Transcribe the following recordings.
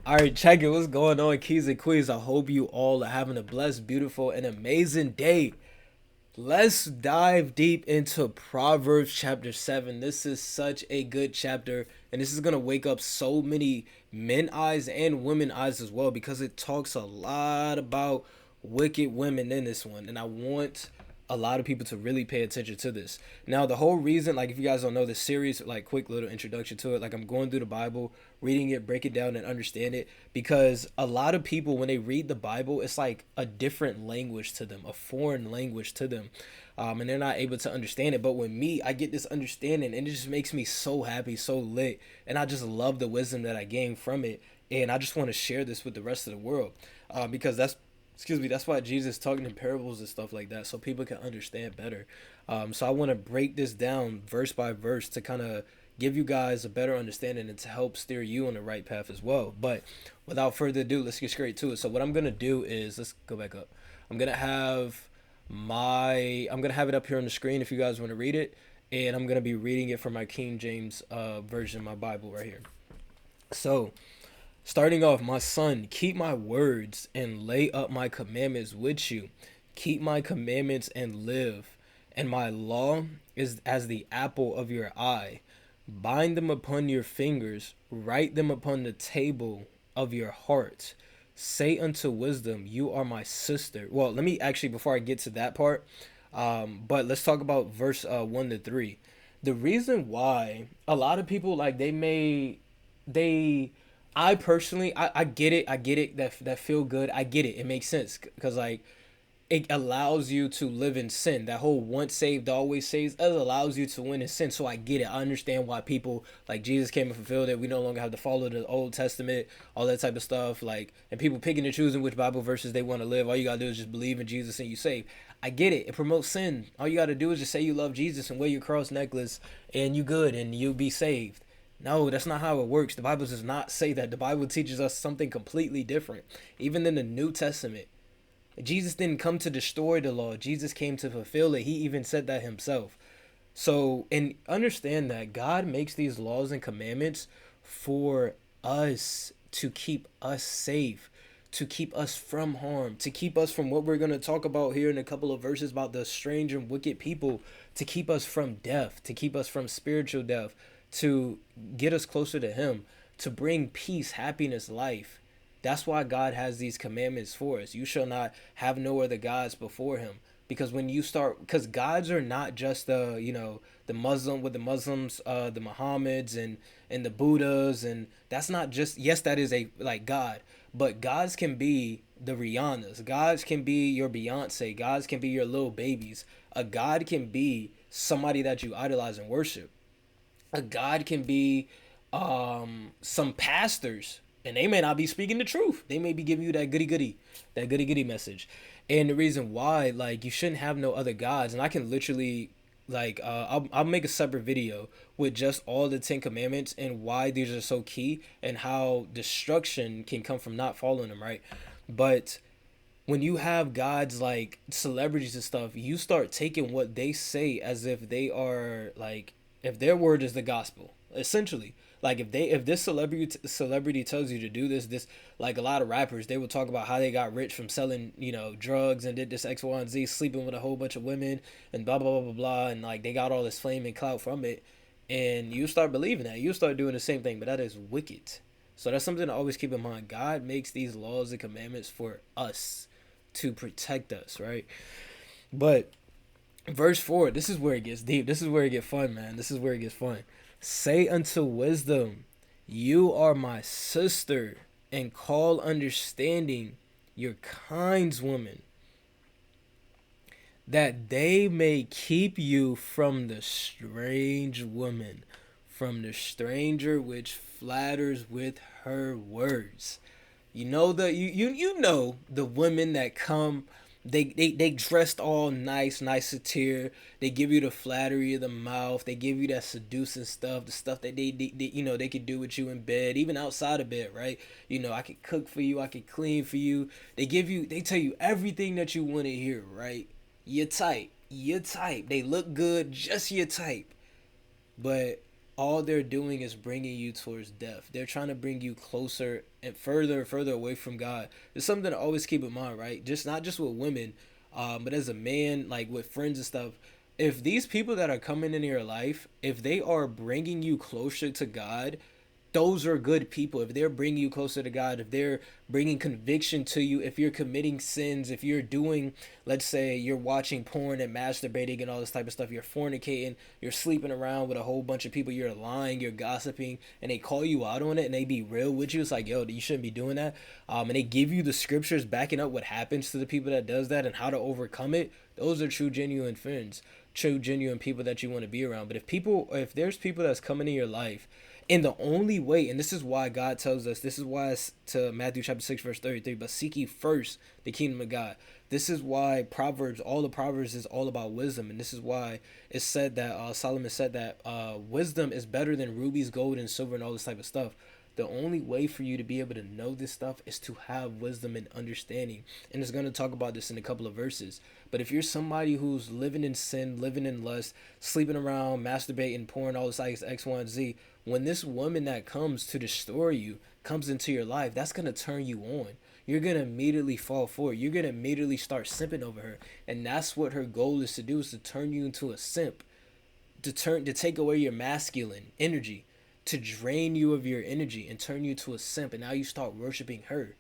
All right, check it. What's going on, Keys and Queens? I hope you all are having a blessed, beautiful, and amazing day. Let's dive deep into Proverbs chapter 7. This is such a good chapter, and this is going to wake up so many men eyes and women eyes as well because it talks a lot about wicked women in this one. And I want a lot of people to really pay attention to this. Now, the whole reason, like, if you guys don't know the series, like, quick little introduction to it, like, I'm going through the Bible, reading it, break it down, and understand it because a lot of people, when they read the Bible, it's like a different language to them, a foreign language to them. And they're not able to understand it. But with me, I get this understanding, and it just makes me so happy, so lit. And I just love the wisdom that I gain from it. And I just want to share this with the rest of the world because that's why Jesus talking in parables and stuff like that, so people can understand better. So I want to break this down verse by verse to kind of give you guys a better understanding and to help steer you on the right path as well. But without further ado, let's get straight to it. So what I'm gonna do is, let's go back up. I'm gonna have I'm gonna have it up here on the screen if you guys want to read it, and I'm gonna be reading it from my King James version, my Bible right here. So, starting off, my son, keep my words and lay up my commandments with you. Keep my commandments and live. And my law is as the apple of your eye. Bind them upon your fingers, write them upon the table of your heart. Say unto wisdom, you are my sister. Well, let me actually, before I get to that part, but let's talk about verse 1 to 3. The reason why a lot of people, like, they I personally, I get it. I get it. That feel good. I get it. It makes sense because, like, it allows you to live in sin. That whole once saved, always saved, it allows you to win in sin. So I get it. I understand why people, like, Jesus came and fulfilled it. We no longer have to follow the Old Testament, all that type of stuff. Like, and people picking and choosing which Bible verses they want to live. All you got to do is just believe in Jesus and you saved. I get it. It promotes sin. All you got to do is just say you love Jesus and wear your cross necklace and you good and you'll be saved. No, that's not how it works. The Bible does not say that. The Bible teaches us something completely different. Even in the New Testament, Jesus didn't come to destroy the law. Jesus came to fulfill it. He even said that himself. So, and understand that God makes these laws and commandments for us to keep us safe, to keep us from harm, to keep us from what we're going to talk about here in a couple of verses about the strange and wicked people, to keep us from death, to keep us from spiritual death, to get us closer to Him, to bring peace, happiness, life. That's why God has these commandments for us. You shall not have no other gods before Him. Because when you start, because gods are not just the Muslim with the Muslims, the Muhammads and the Buddhas, and that's not just, yes, that is a like God, but gods can be the Rihannas, gods can be your Beyonce, gods can be your little babies. A god can be somebody that you idolize and worship. A god can be some pastors, and they may not be speaking the truth. They may be giving you that goody goody message. And the reason why, like, you shouldn't have no other gods, and I can literally, like, I'll make a separate video with just all the 10 commandments and why these are so key and how destruction can come from not following them, right? But when you have gods like celebrities and stuff, you start taking what they say as if they are, like, if their word is the gospel, essentially. Like, if this celebrity tells you to do this, like, a lot of rappers, they will talk about how they got rich from selling, drugs and did this X, Y, and Z, sleeping with a whole bunch of women and blah blah blah blah blah, and, like, they got all this fame and clout from it, and you start believing that, you start doing the same thing, but that is wicked. So that's something to always keep in mind. God makes these laws and commandments for us to protect us, right? But verse 4, this is where it gets deep. This is where it gets fun, man. This is where it gets fun. Say unto wisdom, you are my sister, and call understanding your kinswoman, that they may keep you from the strange woman, from the stranger which flatters with her words. You know the women that come, they dressed all nice attire. They give you the flattery of the mouth. They give you that seducing stuff, the stuff that they could do with you in bed, even outside of bed, right? I could cook for you, I could clean for you. They tell you everything that you want to hear, right? Your type. They look good, just your type. But all they're doing is bringing you towards death. They're trying to bring you closer and further away from God. It's something to always keep in mind, right? Just not just with women, but as a man, like with friends and stuff. If these people that are coming into your life, if they are bringing you closer to God, those are good people. If they're bringing you closer to God, if they're bringing conviction to you, if you're committing sins, if you're doing, let's say you're watching porn and masturbating and all this type of stuff, you're fornicating, you're sleeping around with a whole bunch of people, you're lying, you're gossiping, and they call you out on it and they be real with you. It's like, yo, you shouldn't be doing that. And they give you the scriptures backing up what happens to the people that does that and how to overcome it. Those are true, genuine friends, true, genuine people that you want to be around. But if there's people that's coming in your life, and the only way, and this is why God tells us, this is why it's to Matthew chapter 6, verse 33, but seek ye first the kingdom of God. This is why Proverbs, all the Proverbs is all about wisdom. And this is why it's said that, Solomon said that wisdom is better than rubies, gold, and silver, and all this type of stuff. The only way for you to be able to know this stuff is to have wisdom and understanding. And it's going to talk about this in a couple of verses. But if you're somebody who's living in sin, living in lust, sleeping around, masturbating, pouring all this X, Y, and Z, when this woman that comes to destroy you comes into your life, that's going to turn you on. You're going to immediately fall for it. You're going to immediately start simping over her. And that's what her goal is to do, is to turn you into a simp, to take away your masculine energy, to drain you of your energy and turn you to a simp. And now you start worshiping her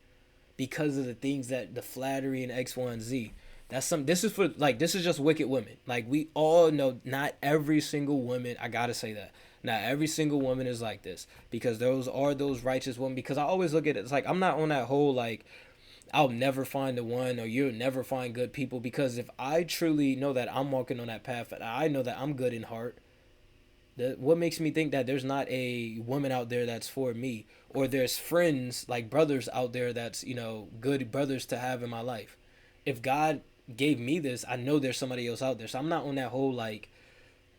because of the things that the flattery and X, Y, and Z. This is just wicked women. Like, we all know not every single woman, I gotta say that. Not every single woman is like this, because those are those righteous women. Because I always look at it, it's like, I'm not on that whole, like, I'll never find the one or you'll never find good people. Because if I truly know that I'm walking on that path and I know that I'm good in heart, what makes me think that there's not a woman out there that's for me, or there's friends, like brothers out there that's, good brothers to have in my life? If God gave me this, I know there's somebody else out there. So I'm not on that whole, like,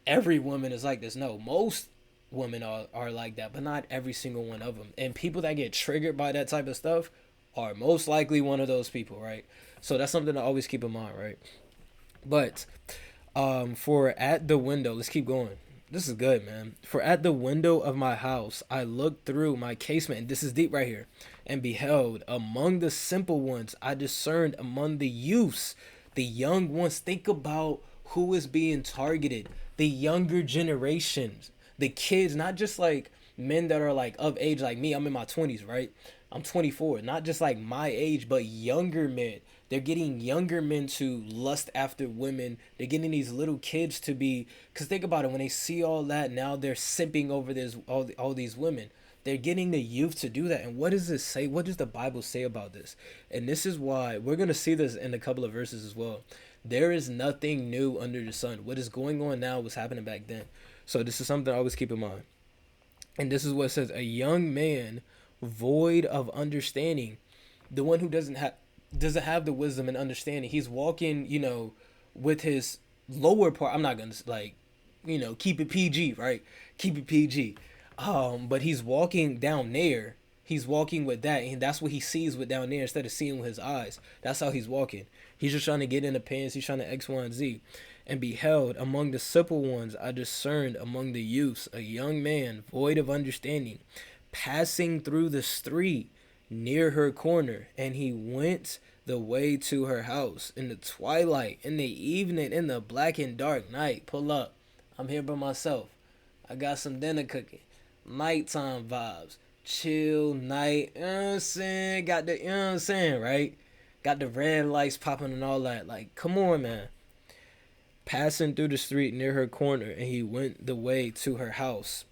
every woman is like this. No, most women are like that, but not every single one of them. And people that get triggered by that type of stuff are most likely one of those people, right? So that's something to always keep in mind, right? But for at the window, let's keep going. This is good, man. For at the window of my house, I looked through my casement, and this is deep right here, and beheld among the simple ones, I discerned among the youths, the young ones. Think about who is being targeted. The younger generations, the kids, not just like men that are like of age like me. I'm in my 20s, right? I'm 24. Not just like my age, but younger men. They're getting younger men to lust after women. They're getting these little kids to be, because think about it, when they see all that, now they're simping over this all these women. They're getting the youth to do that. And what does this say? What does the Bible say about this? And this is why we're going to see this in a couple of verses as well. There is nothing new under the sun. What is going on now was happening back then. So this is something I always keep in mind. And this is what it says: a young man void of understanding, the one who doesn't have the wisdom and understanding. He's walking, with his lower part. I'm not gonna keep it PG, right? Keep it PG. But he's walking down there. He's walking with that, and that's what he sees with down there instead of seeing with his eyes. That's how he's walking. He's just trying to get in the pants. He's trying to X, Y, and Z. And beheld among the simple ones, I discerned among the youths a young man void of understanding, passing through the street near her corner, and he went the way to her house in the twilight, in the evening, in the black and dark night. Pull up. I'm here by myself. I got some dinner cooking. Nighttime vibes. Chill night. You know what I'm saying? Got the, you know what I'm saying, right? Got the red lights popping and all that. Like, come on, man. Passing through the street near her corner, and he went the way to her house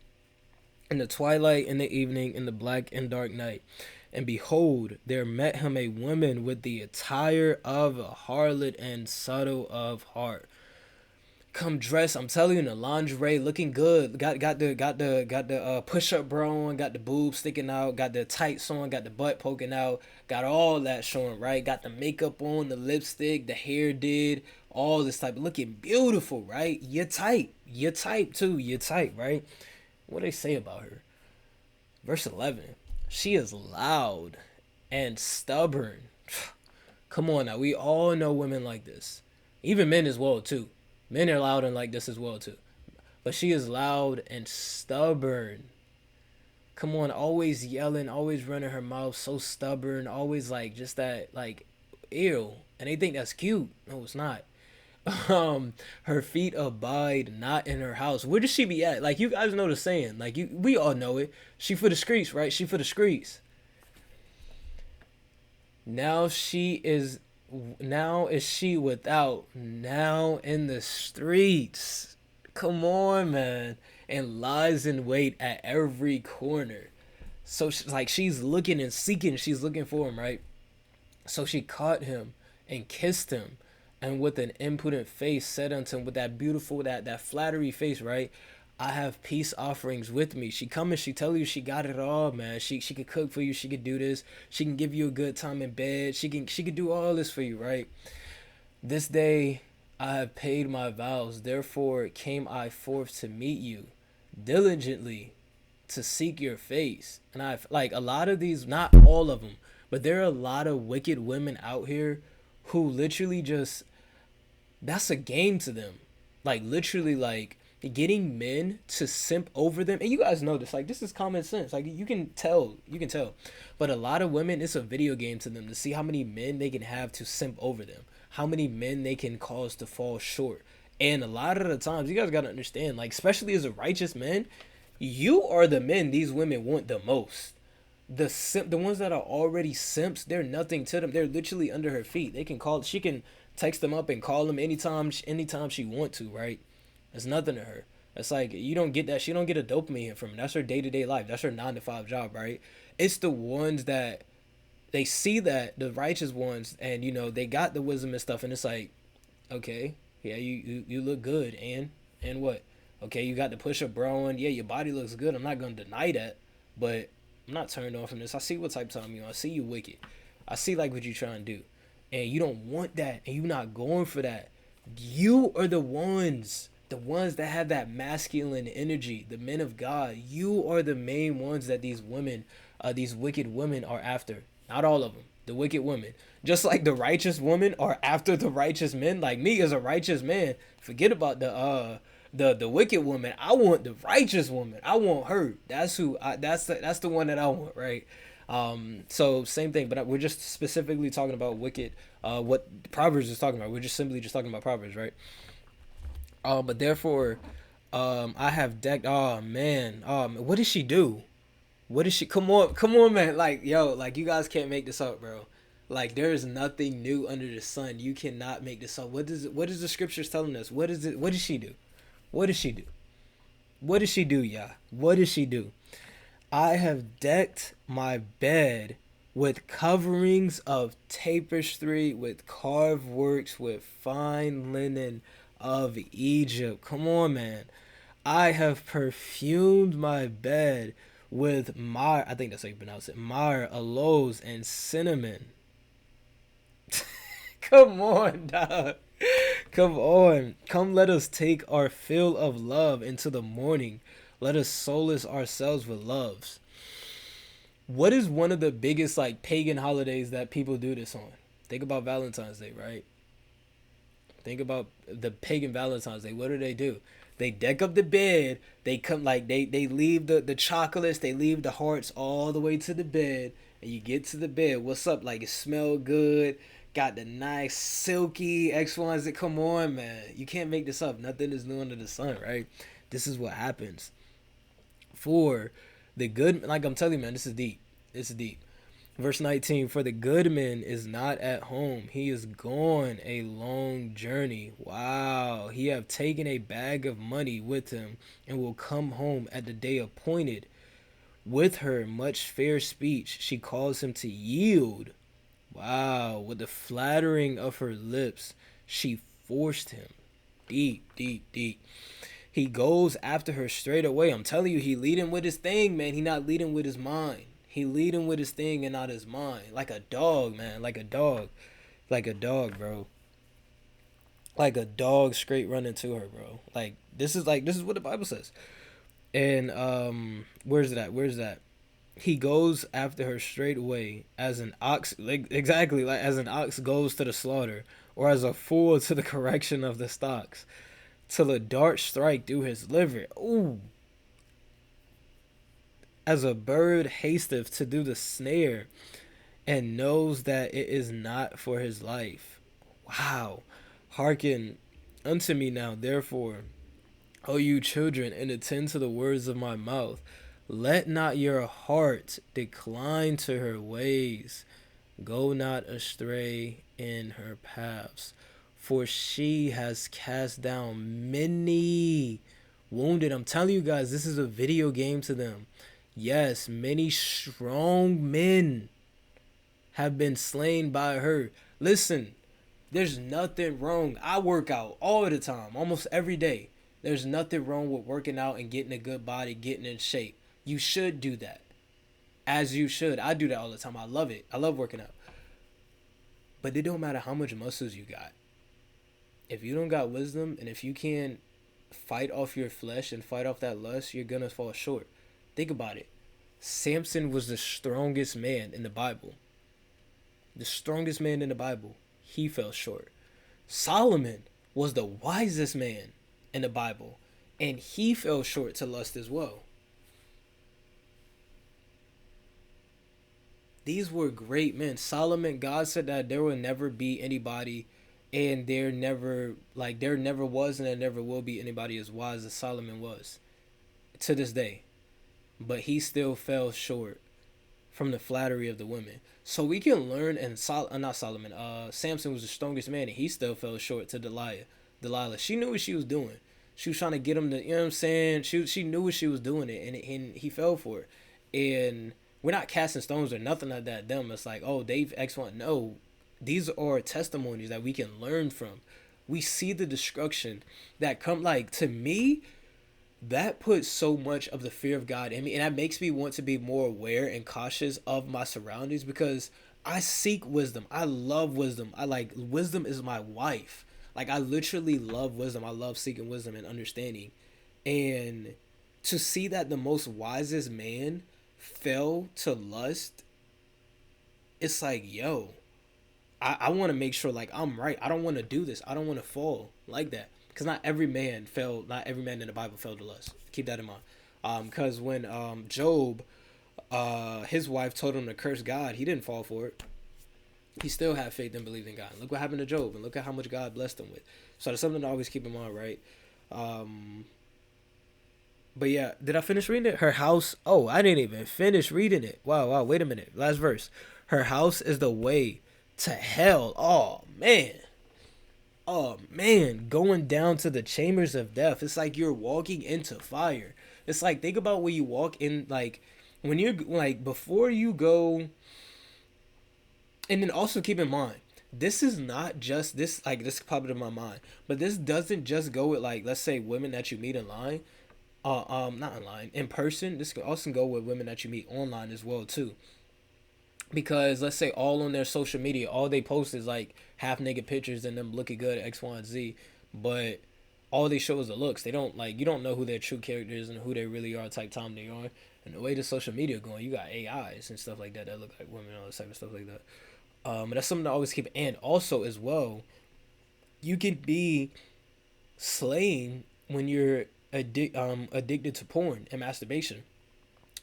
in the twilight, in the evening, in the black and dark night. And behold, there met him a woman with the attire of a harlot and subtle of heart. Come dressed, I'm telling you, in the lingerie, looking good. Got the push up bra on, got the boobs sticking out, got the tights on, got the butt poking out, got all that showing, right? Got the makeup on, the lipstick, the hair did, all this type, looking beautiful, right? You're tight too, you're tight, right? What do they say about her? Verse 11. She is loud and stubborn. Come on now, we all know women like this. Even men as well too. Men are loud and like this as well too. but she is loud and stubborn. Come on, always yelling, always running her mouth, so stubborn, always like just that, like, ew. And they think that's cute. No, it's not. Her feet abide not in her house. Where does she be at? Like, you guys know the saying. Like, we all know it. She for the streets, right? She for the streets. Now she is now is she without, now in the streets. Come on, man. And lies in wait at every corner. So like she's looking and seeking, she's looking for him, right? So she caught him and kissed him, and with an impudent face said unto him, with that beautiful, that flattery face, right? I have peace offerings with me. She come and she tell you she got it all, man. She could cook for you. She could do this. She can give you a good time in bed. She could do all this for you, right? This day I have paid my vows. Therefore came I forth to meet you diligently to seek your face. And I've like a lot of these, not all of them, but there are a lot of wicked women out here who literally just, that's a game to them. Like literally like getting men to simp over them. And you guys know this, like this is common sense. Like you can tell. But a lot of women, it's a video game to them to see how many men they can have to simp over them. How many men they can cause to fall short. And a lot of the times, you guys gotta understand, like especially as a righteous man, you are the men these women want the most. The ones that are already simps, they're nothing to them. They're literally under her feet. They can call, she can text them up and call them anytime she want to, right? It's nothing to her. It's like you don't get that. She don't get a dopamine hit from it. That's her day-to-day life. That's her 9 to 5 job, right? It's the ones that they see, that the righteous ones, and they got the wisdom and stuff, and it's like, okay, yeah, you look good, and what? Okay, you got the push-up bro, and yeah, your body looks good. I'm not gonna deny that, but I'm not turned on from this. I see what type of time you on. I see you wicked. I see like what you trying to do, and you don't want that, and you not going for that. You are the ones that have that masculine energy, the men of God. You are the main ones that these women, these wicked women are after. Not all of them. The wicked women. Just like the righteous women are after the righteous men. Like me as a righteous man, forget about the wicked woman. I want the righteous woman. I want her. That's the one that I want, right? So same thing, but we're just specifically talking about wicked, what Proverbs is talking about. We're just simply just talking about Proverbs, right? But therefore, I have decked. Oh man, what did she do? What did she? Come on, man! Like yo, like you guys can't make this up, bro. Like there is nothing new under the sun. You cannot make this up. What is the scriptures telling us? What is it? What did she do? What did she do? What did she do, y'all? What did she do? I have decked my bed with coverings of tapestry, with carved works, with fine linen of Egypt. Come on, man. I have perfumed my bed with myrrh. I think that's how you pronounce it. Myrrh, aloes, and cinnamon. Come on, dog. Come on. Come, let us take our fill of love into the morning. Let us solace ourselves with loves. What is one of the biggest like pagan holidays that people do this on? Think about Valentine's Day, right? Think about the pagan Valentine's Day. What do? They deck up the bed. They come like they leave the chocolates. They leave the hearts all the way to the bed. And you get to the bed. What's up? Like it smell good. Got the nice silky X1s that come on, man. You can't make this up. Nothing is new under the sun, right? This is what happens. For the good, like I'm telling you, man, this is deep. This is deep. Verse 19, for the good man is not at home. He is gone a long journey. Wow. He have taken a bag of money with him and will come home at the day appointed. With her much fair speech, she calls him to yield. Wow. With the flattering of her lips, she forced him. Deep, deep, deep. He goes after her straight away. I'm telling you, he leading with his thing, man. He not leading with his mind. He leading with his thing and not his mind. Like a dog, man. Like a dog. Like a dog, bro. Like a dog straight running to her, bro. This is what the Bible says. And where's that? He goes after her straight away as an ox, like exactly like as an ox goes to the slaughter, or as a fool to the correction of the stocks. till a dart strike through his liver. Ooh, as a bird hasteth to do the snare, and knows that it is not for his life. Wow. Hearken unto me now, therefore, O you children, and attend to the words of my mouth. Let not your heart decline to her ways. Go not astray in her paths. For she has cast down many wounded. I'm telling you guys, this is a video game to them. Yes, many strong men have been slain by her. Listen, there's nothing wrong. I work out all the time, almost every day. There's nothing wrong with working out and getting a good body, getting in shape. You should do that. As you should. I do that all the time. I love it. I love working out. But it don't matter how much muscles you got. If you don't got wisdom, and if you can't fight off your flesh and fight off that lust, you're gonna fall short. Think about it. Samson was the strongest man in the Bible. The strongest man in the Bible. He fell short. Solomon was the wisest man in the Bible, and he fell short to lust as well. These were great men. Solomon, God said that there will never be anybody, and there never was and there never will be anybody as wise as Solomon was to this day. But he still fell short from the flattery of the women. So we can learn, and not Solomon, Samson was the strongest man, and he still fell short to Delilah. She knew what she was doing. She was trying to get him to, you know what I'm saying? She knew what she was doing, and he fell for it. And we're not casting stones or nothing like that. Them, it's like, oh, they've X1. No, these are testimonies that we can learn from. We see the destruction that come. Like, to me, that puts so much of the fear of God in me, and that makes me want to be more aware and cautious of my surroundings, because I seek wisdom. I love wisdom. Wisdom is my wife. Like, I literally love wisdom. I love seeking wisdom and understanding. And to see that the most wisest man fell to lust, it's like, yo, I want to make sure, like, I'm right. I don't want to do this. I don't want to fall like that. Because not every man in the Bible fell to lust. Keep that in mind. Because when Job, his wife told him to curse God, he didn't fall for it. He still had faith and believed in God. Look what happened to Job, and look at how much God blessed him with. So that's something to always keep in mind, right? But yeah, did I finish reading it? Her house. Oh, I didn't even finish reading it. Wow. Wait a minute. Last verse. Her house is the way to hell. Oh man, going down to the chambers of death. It's like you're walking into fire. It's like, think about when you walk in, like, when you're like, before you go. And then also keep in mind, this is not just this, like, this popped in my mind, but this doesn't just go with, like, let's say women that you meet online, not online, in person. This could also go with women that you meet online as well too. Because let's say all on their social media, all they post is like half naked pictures and them looking good X, Y, and Z, but all they show is the looks. They don't, like, you don't know who their true characters and who they really are, type time they are. And the way the social media going, you got AIs and stuff like that that look like women and all this type of stuff like that. But that's something to always keep. And also as well, you can be slain when you're addicted to porn and masturbation,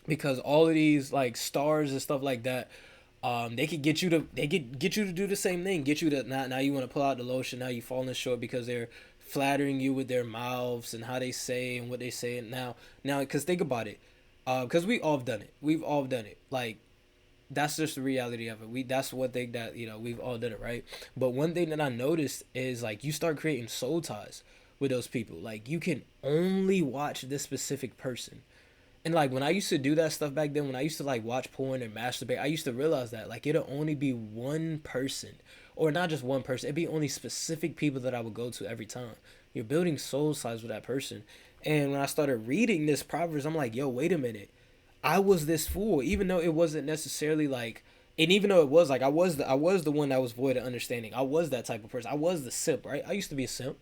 because all of these, like, stars and stuff like that, they could get you to do the same thing, get you to, now you want to pull out the lotion, now you falling short because they're flattering you with their mouths and how they say and what they say. And now because think about it, because we've all done it, like, that's just the reality of it. That's one thing that, we've all done it, right? But one thing that I noticed is, like, you start creating soul ties with those people. Like, you can only watch this specific person. And, like, when I used to do that stuff back then, when I used to, like, watch porn and masturbate, I used to realize that, like, it'll only be one person, or not just one person, it'd be only specific people that I would go to every time. You're building soul ties with that person. And when I started reading this Proverbs, I'm like, yo, wait a minute. I was this fool, even though it wasn't necessarily like, and even though it was like, I was the one that was void of understanding. I was that type of person. I was the simp, right? I used to be a simp.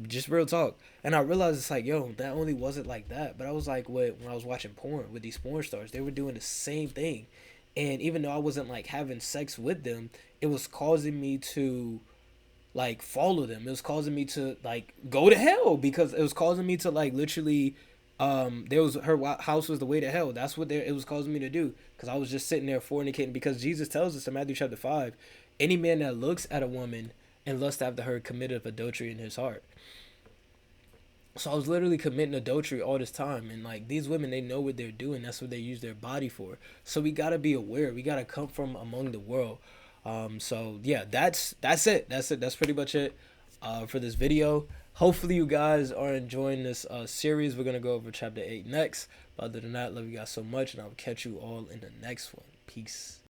Just real talk. And I realized it's like, yo, that only wasn't like that. But I was like, when I was watching porn with these porn stars, they were doing the same thing. And even though I wasn't, like, having sex with them, it was causing me to like follow them. It was causing me to like go to hell, because it was causing me to like literally there was her house was the way to hell. That's what it was causing me to do, because I was just sitting there fornicating, because Jesus tells us in Matthew chapter 5, any man that looks at a woman and lusts after her committed adultery in his heart. So I was literally committing adultery all this time, and like these women, they know what they're doing. That's what they use their body for. So we gotta be aware. We gotta come from among the world. So yeah, that's it. That's pretty much it for this video. Hopefully you guys are enjoying this series. We're gonna go over chapter 8 next. But other than that, love you guys so much, and I'll catch you all in the next one. Peace.